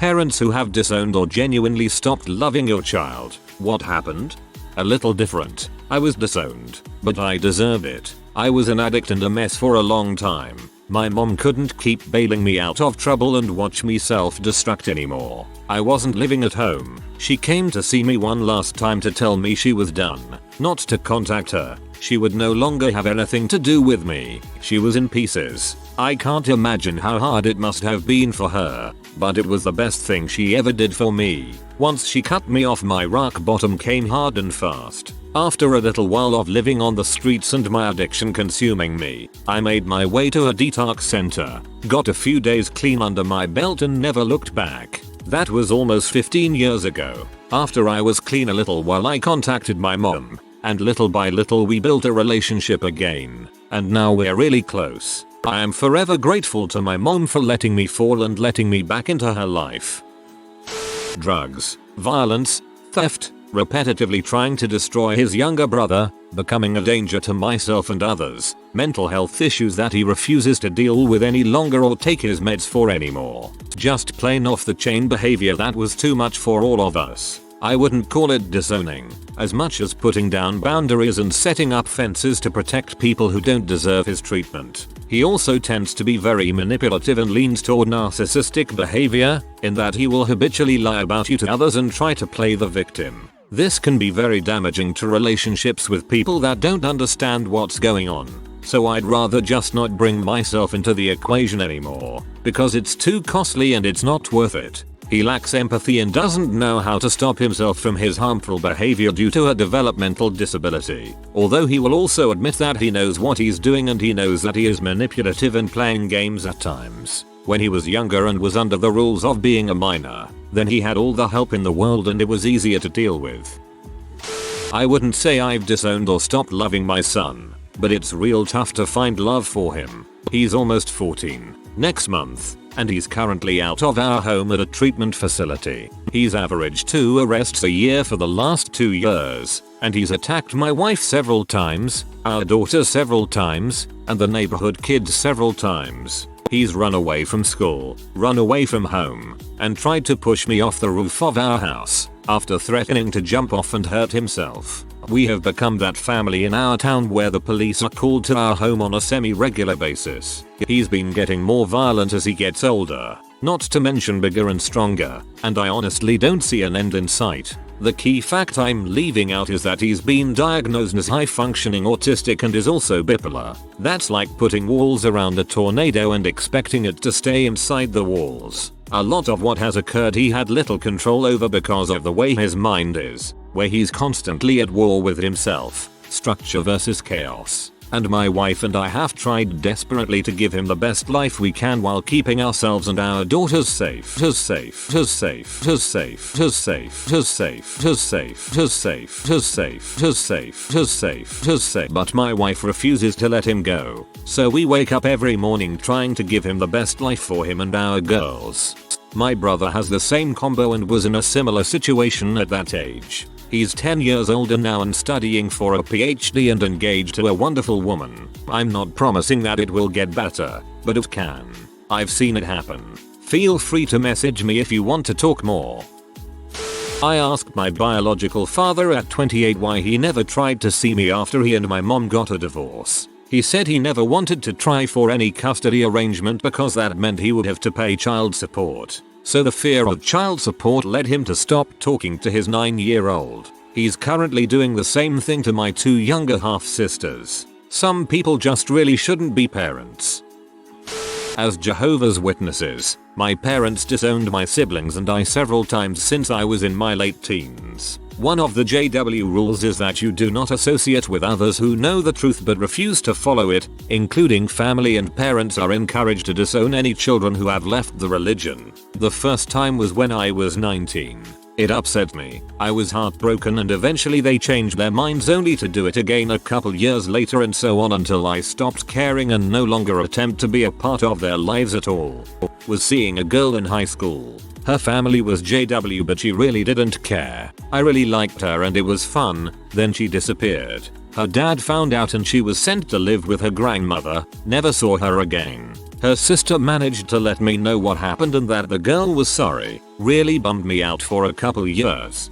Parents who have disowned or genuinely stopped loving your child. What happened? A little different. I was disowned, but I deserved it. I was an addict and a mess for a long time. My mom couldn't keep bailing me out of trouble and watch me self-destruct anymore. I wasn't living at home. She came to see me one last time to tell me she was done. Not to contact her. She would no longer have anything to do with me. She was in pieces. I can't imagine how hard it must have been for her, but it was the best thing she ever did for me. Once she cut me off, my rock bottom came hard and fast. After a little while of living on the streets and my addiction consuming me, I made my way to a detox center, got a few days clean under my belt and never looked back. That was almost 15 years ago. After I was clean a little while, I contacted my mom, and little by little we built a relationship again, and now we're really close. I am forever grateful to my mom for letting me fall and letting me back into her life. Drugs, violence, theft, repetitively trying to destroy his younger brother, becoming a danger to myself and others, mental health issues that he refuses to deal with any longer or take his meds for anymore. Just plain off the chain behavior that was too much for all of us. I wouldn't call it disowning, as much as putting down boundaries and setting up fences to protect people who don't deserve his treatment. He also tends to be very manipulative and leans toward narcissistic behavior, in that he will habitually lie about you to others and try to play the victim. This can be very damaging to relationships with people that don't understand what's going on. So I'd rather just not bring myself into the equation anymore, because it's too costly and it's not worth it. He lacks empathy and doesn't know how to stop himself from his harmful behavior due to a developmental disability. Although he will also admit that he knows what he's doing and he knows that he is manipulative and playing games at times. When he was younger and was under the rules of being a minor, then he had all the help in the world and it was easier to deal with. I wouldn't say I've disowned or stopped loving my son, but it's real tough to find love for him. He's almost 14 next month, and he's currently out of our home at a treatment facility. He's averaged 2 arrests a year for the last 2 years, and he's attacked my wife several times, our daughter several times, and the neighborhood kids several times. He's run away from school, run away from home, and tried to push me off the roof of our house, after threatening to jump off and hurt himself. We have become that family in our town where the police are called to our home on a semi-regular basis. He's been getting more violent as he gets older, not to mention bigger and stronger, and I honestly don't see an end in sight. The key fact I'm leaving out is that he's been diagnosed as high-functioning autistic and is also bipolar. That's like putting walls around a tornado and expecting it to stay inside the walls. A lot of what has occurred he had little control over because of the way his mind is, where he's constantly at war with himself, structure versus chaos. And my wife and I have tried desperately to give him the best life we can while keeping ourselves and our daughters safe. But my wife refuses to let him go. So we wake up every morning trying to give him the best life for him and our girls. My brother has the same combo and was in a similar situation at that age. He's 10 years older now and studying for a PhD and engaged to a wonderful woman. I'm not promising that it will get better, but it can. I've seen it happen. Feel free to message me if you want to talk more. I asked my biological father at 28 why he never tried to see me after he and my mom got a divorce. He said he never wanted to try for any custody arrangement because that meant he would have to pay child support. So the fear of child support led him to stop talking to his 9-year-old. He's currently doing the same thing to my 2 younger half-sisters. Some people just really shouldn't be parents. As Jehovah's Witnesses, my parents disowned my siblings and I several times since I was in my late teens. One of the JW rules is that you do not associate with others who know the truth but refuse to follow it, including family, and parents are encouraged to disown any children who have left the religion. The first time was when I was 19. It upset me. I was heartbroken and eventually they changed their minds only to do it again a couple years later and so on until I stopped caring and no longer attempt to be a part of their lives at all. Was seeing a girl in high school. Her family was JW but she really didn't care. I really liked her and it was fun, then she disappeared. Her dad found out and she was sent to live with her grandmother, never saw her again. Her sister managed to let me know what happened and that the girl was sorry. Really bummed me out for a couple years.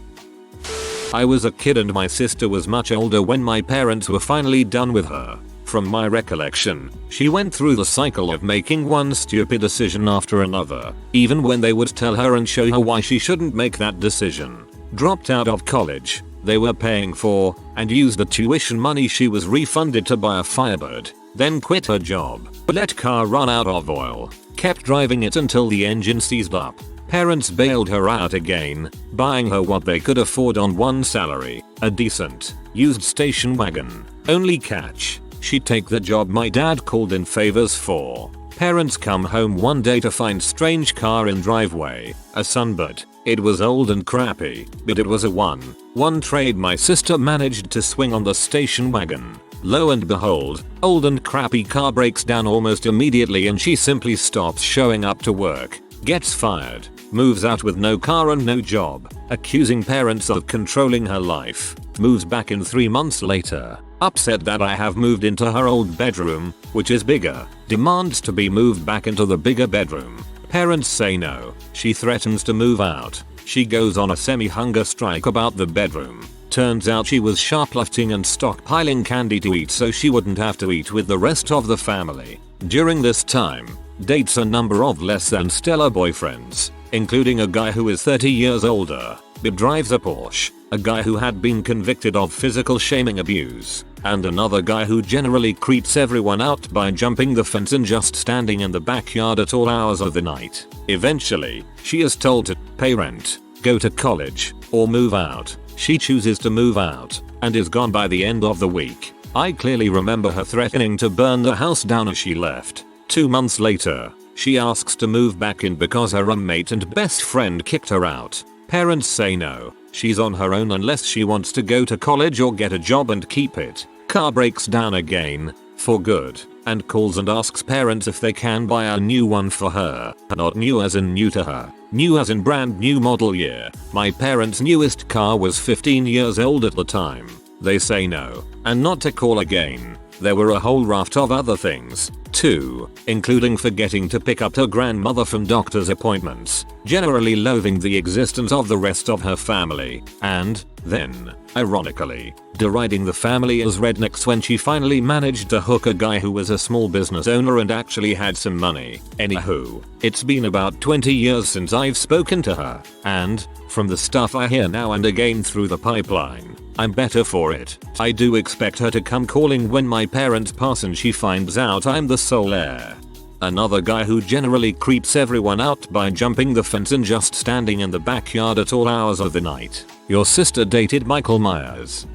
I was a kid and my sister was much older when my parents were finally done with her. From my recollection, she went through the cycle of making one stupid decision after another, even when they would tell her and show her why she shouldn't make that decision. Dropped out of college they were paying for and used the tuition money she was refunded to buy a Firebird, then quit her job, let car run out of oil, kept driving it until the engine seized up. Parents bailed her out again, buying her what they could afford on one salary, a decent, used station wagon. Only catch, she'd take the job my dad called in favors for. Parents come home one day to find strange car in driveway, a Sunbird. It was old and crappy, but it was a one trade my sister managed to swing on the station wagon. Lo and behold, old and crappy car breaks down almost immediately and she simply stops showing up to work, gets fired, moves out with no car and no job, accusing parents of controlling her life, moves back in 3 months later, upset that I have moved into her old bedroom, which is bigger, demands to be moved back into the bigger bedroom. Parents say no, she threatens to move out, she goes on a semi-hunger strike about the bedroom. Turns out she was shoplifting and stockpiling candy to eat so she wouldn't have to eat with the rest of the family. During this time, dates a number of less than stellar boyfriends, including a guy who is 30 years older, but drives a Porsche, a guy who had been convicted of physical shaming abuse, and another guy who generally creeps everyone out by jumping the fence and just standing in the backyard at all hours of the night. Eventually, she is told to pay rent, go to college, or move out. She chooses to move out, and is gone by the end of the week. I clearly remember her threatening to burn the house down as she left. 2 months later, she asks to move back in because her roommate and best friend kicked her out. Parents say no, she's on her own unless she wants to go to college or get a job and keep it. Car breaks down again, for good, and calls and asks parents if they can buy a new one for her. Not new as in new to her, new as in brand new model year. My parents' newest car was 15 years old at the time. They say no, and not to call again. There were a whole raft of other things, too, including forgetting to pick up her grandmother from doctor's appointments, generally loathing the existence of the rest of her family, and, then, ironically, deriding the family as rednecks when she finally managed to hook a guy who was a small business owner and actually had some money. Anywho, it's been about 20 years since I've spoken to her, and, from the stuff I hear now and again through the pipeline, I'm better for it. I do expect her to come calling when my parents pass and she finds out I'm the sole heir. Another guy who generally creeps everyone out by jumping the fence and just standing in the backyard at all hours of the night. Your sister dated Michael Myers.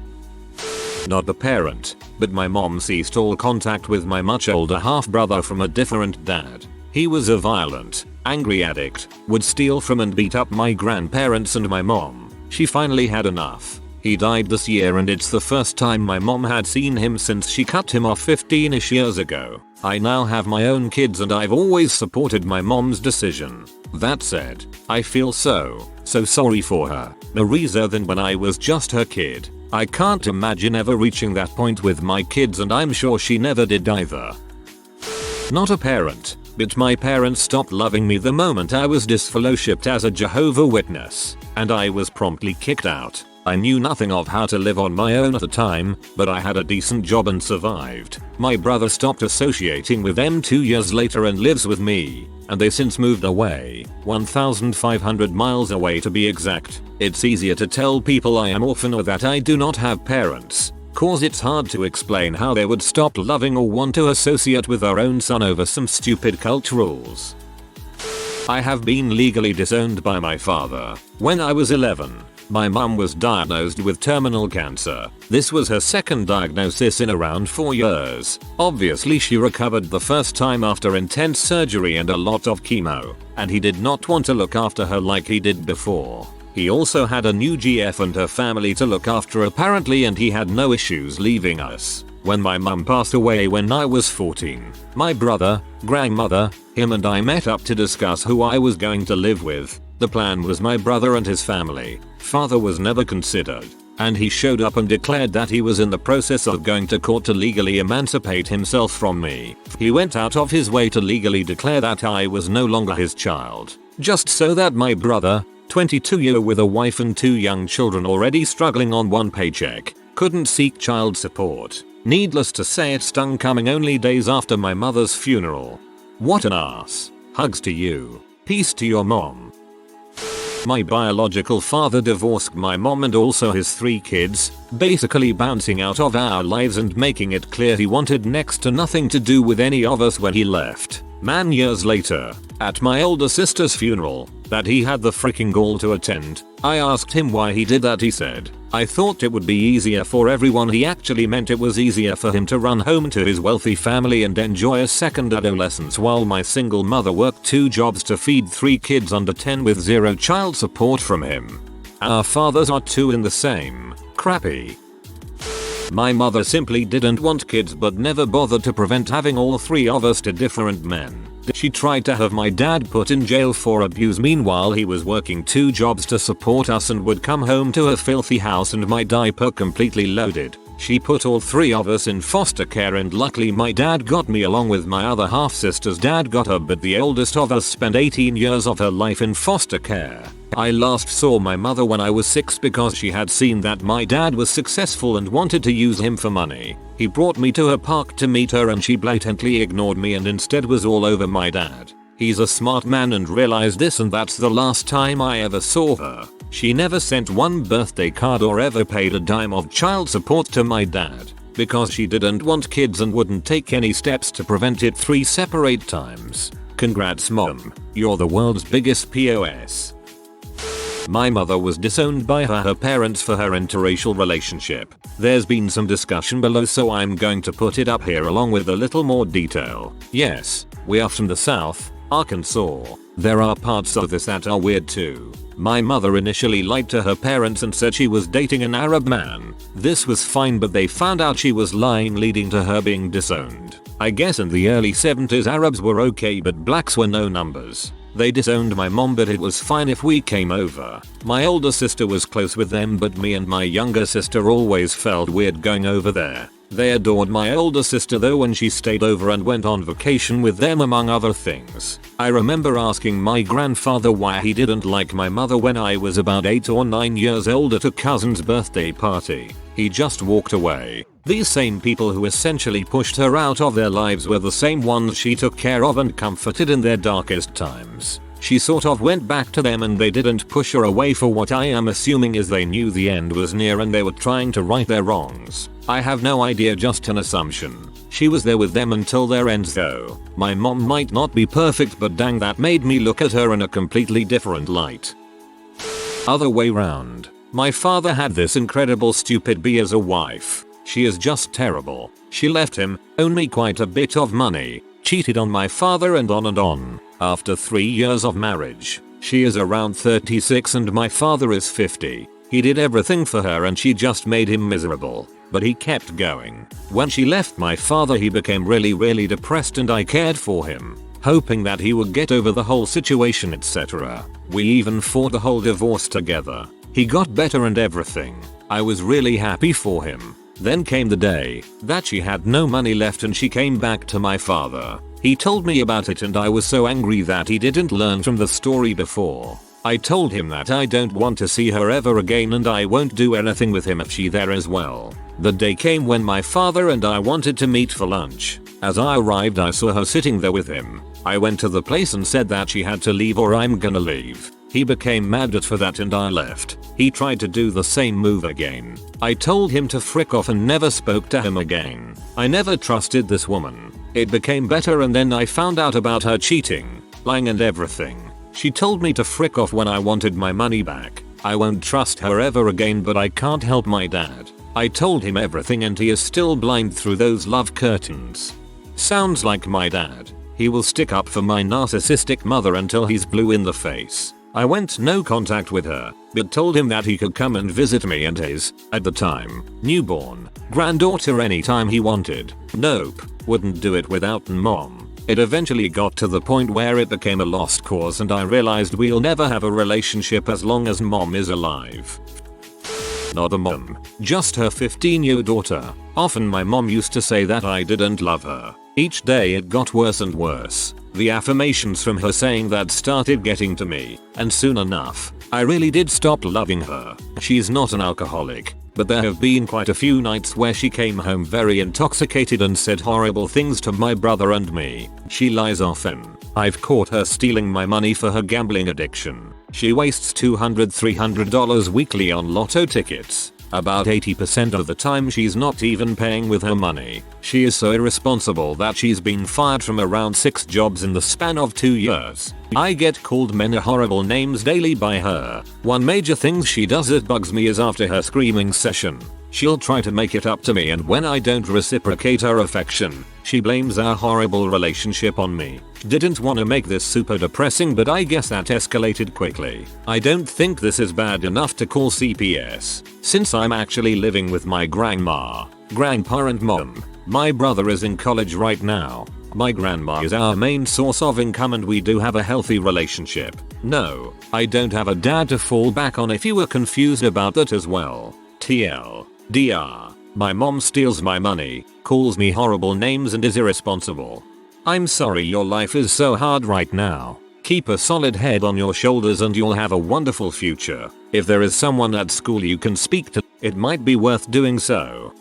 Not the parent, but my mom ceased all contact with my much older half-brother from a different dad. He was a violent, angry addict, would steal from and beat up my grandparents and my mom. She finally had enough. He died this year and it's the first time my mom had seen him since she cut him off 15ish years ago. I now have my own kids and I've always supported my mom's decision. That said, I feel so sorry for her. No reason than when I was just her kid. I can't imagine ever reaching that point with my kids and I'm sure she never did either. Not a parent, but my parents stopped loving me the moment I was disfellowshipped as a Jehovah's Witness, and I was promptly kicked out. I knew nothing of how to live on my own at the time, but I had a decent job and survived. My brother stopped associating with them 2 years later and lives with me, and they since moved away, 1,500 miles away to be exact. It's easier to tell people I am orphan or that I do not have parents, cause it's hard to explain how they would stop loving or want to associate with their own son over some stupid cult rules. I have been legally disowned by my father. When I was 11, my mum was diagnosed with terminal cancer. This was her second diagnosis in around 4 years. Obviously she recovered the first time after intense surgery and a lot of chemo, and he did not want to look after her like he did before. He also had a new GF and her family to look after apparently, and he had no issues leaving us. When my mum passed away when I was 14, my brother, grandmother, him and I met up to discuss who I was going to live with. The plan was my brother and his family. Father was never considered. and he showed up and declared that he was in the process of going to court to legally emancipate himself from me. He went out of his way to legally declare that I was no longer his child, just so that my brother, 22-year with a wife and 2 young children already struggling on 1 paycheck, couldn't seek child support. Needless to say, it stung coming only days after my mother's funeral. What an ass. Hugs to you. Peace to your mom. My biological father divorced my mom and also his 3 kids, basically bouncing out of our lives and making it clear he wanted next to nothing to do with any of us when he left. Man, years later, at my older sister's funeral, that he had the freaking gall to attend, I asked him why he did that. He said, "I thought it would be easier for everyone." He actually meant it was easier for him to run home to his wealthy family and enjoy a second adolescence while my single mother worked 2 jobs to feed 3 kids under 10 with 0 child support from him. Our fathers are 2 in the same. Crappy. My mother simply didn't want kids but never bothered to prevent having all 3 of us to different men. She tried to have my dad put in jail for abuse. Meanwhile, he was working 2 jobs to support us and would come home to a filthy house and my diaper completely loaded. She put all 3 of us in foster care and luckily my dad got me along with my other half sister's dad got her, but the oldest of us spent 18 years of her life in foster care. I last saw my mother when I was 6 because she had seen that my dad was successful and wanted to use him for money. He brought me to her park to meet her and she blatantly ignored me and instead was all over my dad. He's a smart man and realized this, and that's the last time I ever saw her. She never sent 1 birthday card or ever paid a dime of child support to my dad because she didn't want kids and wouldn't take any steps to prevent it 3 separate times. Congrats mom, you're the world's biggest POS. My mother was disowned by her parents for her interracial relationship. There's been some discussion below, so I'm going to put it up here along with a little more detail. Yes, we are from the South, Arkansas. There are parts of this that are weird too. My mother initially lied to her parents and said she was dating an Arab man. This was fine, but they found out she was lying, leading to her being disowned. I guess in the early 70s Arabs were okay but blacks were no numbers. They disowned my mom, but it was fine if we came over. My older sister was close with them, but me and my younger sister always felt weird going over there. They adored my older sister though when she stayed over and went on vacation with them among other things. I remember asking my grandfather why he didn't like my mother when I was about 8 or 9 years old at a cousin's birthday party. He just walked away. These same people who essentially pushed her out of their lives were the same ones she took care of and comforted in their darkest times. She sort of went back to them and they didn't push her away for what I am assuming is they knew the end was near and they were trying to right their wrongs. I have no idea, just an assumption. She was there with them until their ends though. My mom might not be perfect, but dang, that made me look at her in a completely different light. Other way round. My father had this incredible stupid bee as a wife. She is just terrible. She left him, only quite a bit of money, cheated on my father and on and on. After 3 years of marriage, she is around 36 and my father is 50. He did everything for her and she just made him miserable. But he kept going. When she left my father, he became really depressed and I cared for him, hoping that he would get over the whole situation, etc. We even fought the whole divorce together. He got better and everything. I was really happy for him. Then came the day that she had no money left and she came back to my father. He told me about it and I was so angry that he didn't learn from the story before. I told him that I don't want to see her ever again and I won't do anything with him if she there as well. The day came when my father and I wanted to meet for lunch. As I arrived, I saw her sitting there with him. I went to the place and said that she had to leave or I'm gonna leave. He became mad at for that and I left. He tried to do the same move again. I told him to frick off and never spoke to him again. I never trusted this woman. It became better and then I found out about her cheating, lying and everything. She told me to frick off when I wanted my money back. I won't trust her ever again, but I can't help my dad. I told him everything and he is still blind through those love curtains. Sounds like my dad. He will stick up for my narcissistic mother until he's blue in the face. I went no contact with her, but told him that he could come and visit me and his, at the time, newborn granddaughter anytime he wanted. Nope, wouldn't do it without mom. It eventually got to the point where it became a lost cause and I realized we'll never have a relationship as long as mom is alive. Not a mom, just her 15-year daughter. Often my mom used to say that I didn't love her. Each day it got worse and worse. The affirmations from her saying that started getting to me, and soon enough, I really did stop loving her. She's not an alcoholic, but there have been quite a few nights where she came home very intoxicated and said horrible things to my brother and me. She lies often. I've caught her stealing my money for her gambling addiction. She wastes $200-300 weekly on lotto tickets. About 80% of the time she's not even paying with her money. She is so irresponsible that she's been fired from around 6 jobs in the span of 2 years. I get called many horrible names daily by her. One major thing she does that bugs me is after her screaming session, she'll try to make it up to me, and when I don't reciprocate her affection, she blames our horrible relationship on me. Didn't want to make this super depressing, but I guess that escalated quickly. I don't think this is bad enough to call CPS, since I'm actually living with my grandma, grandpa and mom. My brother is in college right now. My grandma is our main source of income and we do have a healthy relationship. No, I don't have a dad to fall back on if you were confused about that as well. TLDR. My mom steals my money, calls me horrible names and is irresponsible. I'm sorry your life is so hard right now. Keep a solid head on your shoulders and you'll have a wonderful future. If there is someone at school you can speak to, it might be worth doing so.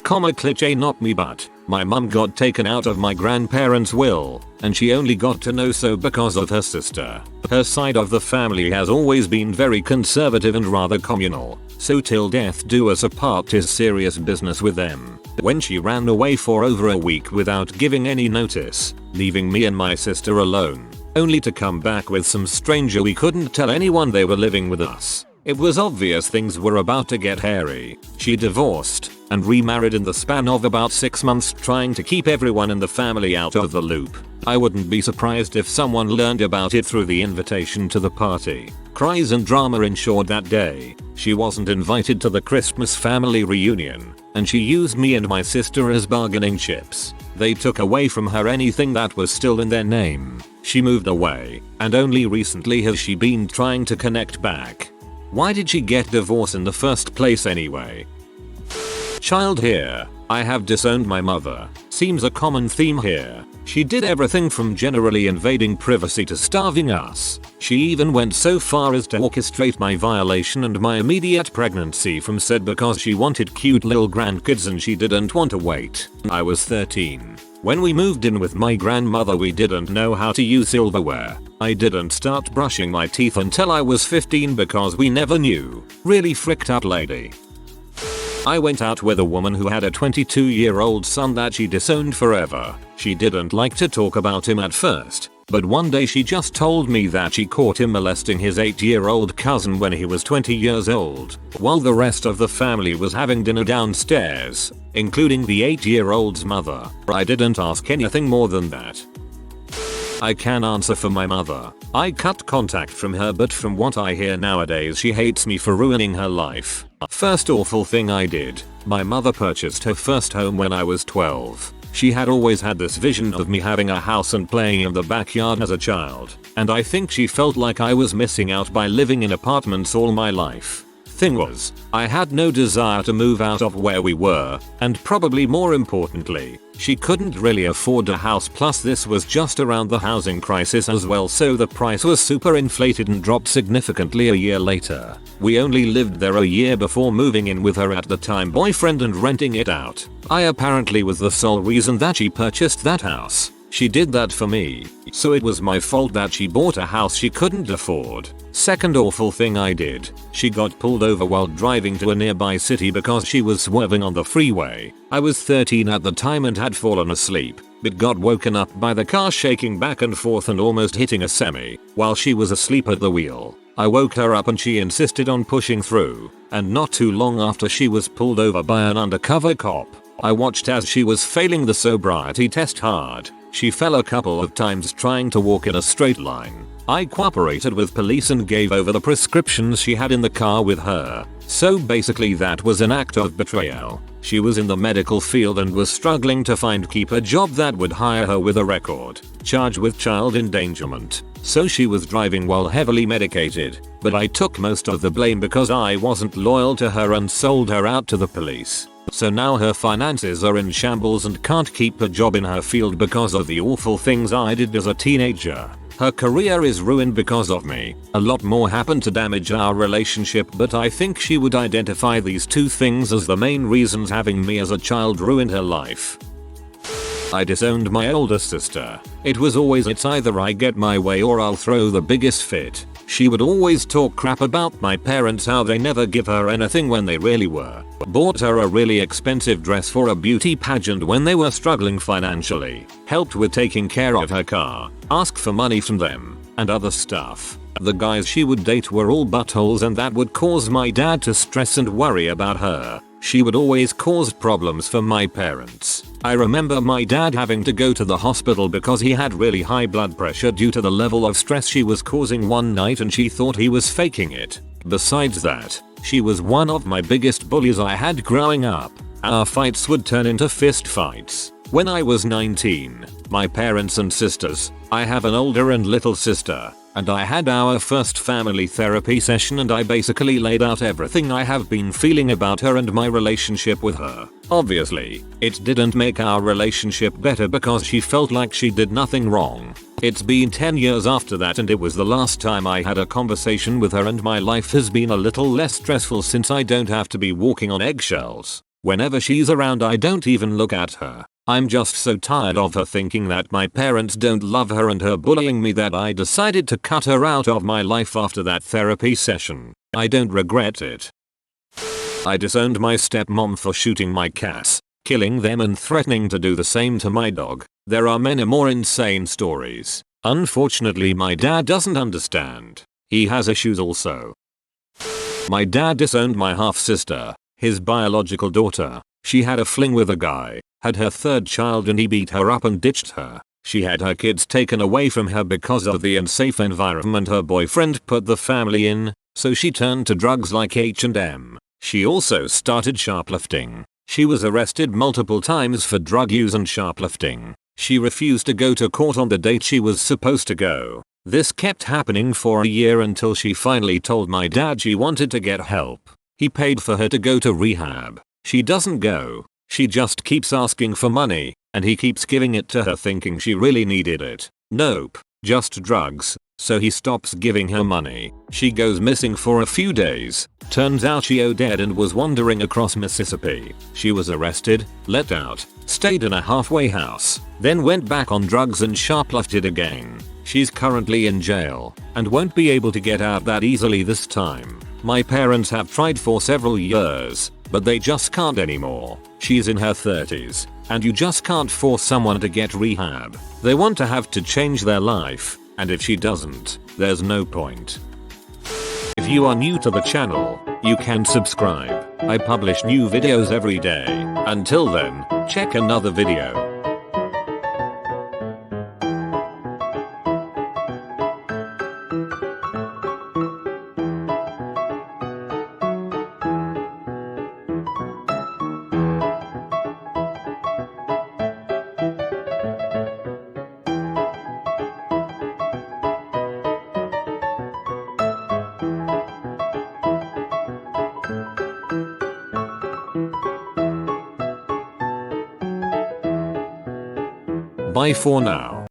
Cliche, not me, but my mum got taken out of my grandparents' will, and she only got to know so because of her sister. Her side of the family has always been very conservative and rather communal, so till death do us apart is serious business with them. When she ran away for over a week without giving any notice, leaving me and my sister alone, only to come back with some stranger we couldn't tell anyone they were living with us. It was obvious things were about to get hairy. She divorced and remarried in the span of about 6 months, trying to keep everyone in the family out of the loop. I wouldn't be surprised if someone learned about it through the invitation to the party. Cries and drama ensured that day. She wasn't invited to the Christmas family reunion, and she used me and my sister as bargaining chips. They took away from her anything that was still in their name. She moved away, and only recently has she been trying to connect back. Why did she get divorced in the first place anyway? Child here. I have disowned my mother. Seems a common theme here. She did everything from generally invading privacy to starving us. She even went so far as to orchestrate my violation and my immediate pregnancy from said because she wanted cute little grandkids and she didn't want to wait. I was 13. When we moved in with my grandmother we didn't know how to use silverware. I didn't start brushing my teeth until I was 15 because we never knew. Really fricked out lady. I went out with a woman who had a 22-year-old son that she disowned forever. She didn't like to talk about him at first, but one day she just told me that she caught him molesting his 8-year-old cousin when he was 20 years old, while the rest of the family was having dinner downstairs, including the 8-year-old's mother. I didn't ask anything more than that. I can answer for my mother. I cut contact from her, but from what I hear nowadays she hates me for ruining her life. First awful thing I did. My mother purchased her first home when I was 12. She had always had this vision of me having a house and playing in the backyard as a child, and I think she felt like I was missing out by living in apartments all my life. Thing was, I had no desire to move out of where we were, and probably more importantly, she couldn't really afford a house, plus this was just around the housing crisis as well, so the price was super inflated and dropped significantly a year later. We only lived there a year before moving in with her at the time boyfriend and renting it out. I apparently was the sole reason that she purchased that house. She did that for me, so it was my fault that she bought a house she couldn't afford. Second awful thing I did. She got pulled over while driving to a nearby city because she was swerving on the freeway. I was 13 at the time and had fallen asleep, but got woken up by the car shaking back and forth and almost hitting a semi while she was asleep at the wheel. I woke her up and she insisted on pushing through, and not too long after she was pulled over by an undercover cop. I watched as she was failing the sobriety test hard. She fell a couple of times trying to walk in a straight line. I cooperated with police and gave over the prescriptions she had in the car with her. So basically that was an act of betrayal. She was in the medical field and was struggling to keep a job that would hire her with a record. Charged with child endangerment. So she was driving while heavily medicated, but I took most of the blame because I wasn't loyal to her and sold her out to the police. So now her finances are in shambles and can't keep a job in her field because of the awful things I did as a teenager. Her career is ruined because of me. A lot more happened to damage our relationship, but I think she would identify these two things as the main reasons having me as a child ruined her life. I disowned my older sister. It was always it's either I get my way or I'll throw the biggest fit. She would always talk crap about my parents, how they never give her anything when they really were. Bought her a really expensive dress for a beauty pageant when they were struggling financially. Helped with taking care of her car. Asked for money from them. And other stuff. The guys she would date were all buttholes and that would cause my dad to stress and worry about her. She would always cause problems for my parents. I remember my dad having to go to the hospital because he had really high blood pressure due to the level of stress she was causing one night, and she thought he was faking it. Besides that, she was one of my biggest bullies I had growing up. Our fights would turn into fist fights. When I was 19, my parents and sisters, I have an older and little sister, and I had our first family therapy session, and I basically laid out everything I have been feeling about her and my relationship with her. Obviously, it didn't make our relationship better because she felt like she did nothing wrong. It's been 10 years after that and it was the last time I had a conversation with her, and my life has been a little less stressful since I don't have to be walking on eggshells. Whenever she's around I don't even look at her. I'm just so tired of her thinking that my parents don't love her and her bullying me that I decided to cut her out of my life after that therapy session. I don't regret it. I disowned my stepmom for shooting my cats, killing them and threatening to do the same to my dog. There are many more insane stories. Unfortunately my dad doesn't understand. He has issues also. My dad disowned my half-sister, his biological daughter. She had a fling with a guy, had her third child, and he beat her up and ditched her. She had her kids taken away from her because of the unsafe environment her boyfriend put the family in, so she turned to drugs like H&M. She also started shoplifting. She was arrested multiple times for drug use and shoplifting. She refused to go to court on the date she was supposed to go. This kept happening for a year until she finally told my dad she wanted to get help. He paid for her to go to rehab. She doesn't go. She just keeps asking for money, and he keeps giving it to her thinking she really needed it. Nope, just drugs. So he stops giving her money. She goes missing for a few days. Turns out she dead and was wandering across Mississippi. She was arrested, let out, stayed in a halfway house, then went back on drugs and shoplifted again. She's currently in jail and won't be able to get out that easily this time. My parents have tried for several years, but they just can't anymore. She's in her 30s, and you just can't force someone to get rehab. They want to have to change their life, and if she doesn't, there's no point. If you are new to the channel, you can subscribe. I publish new videos every day. Until then, check another video. Bye for now.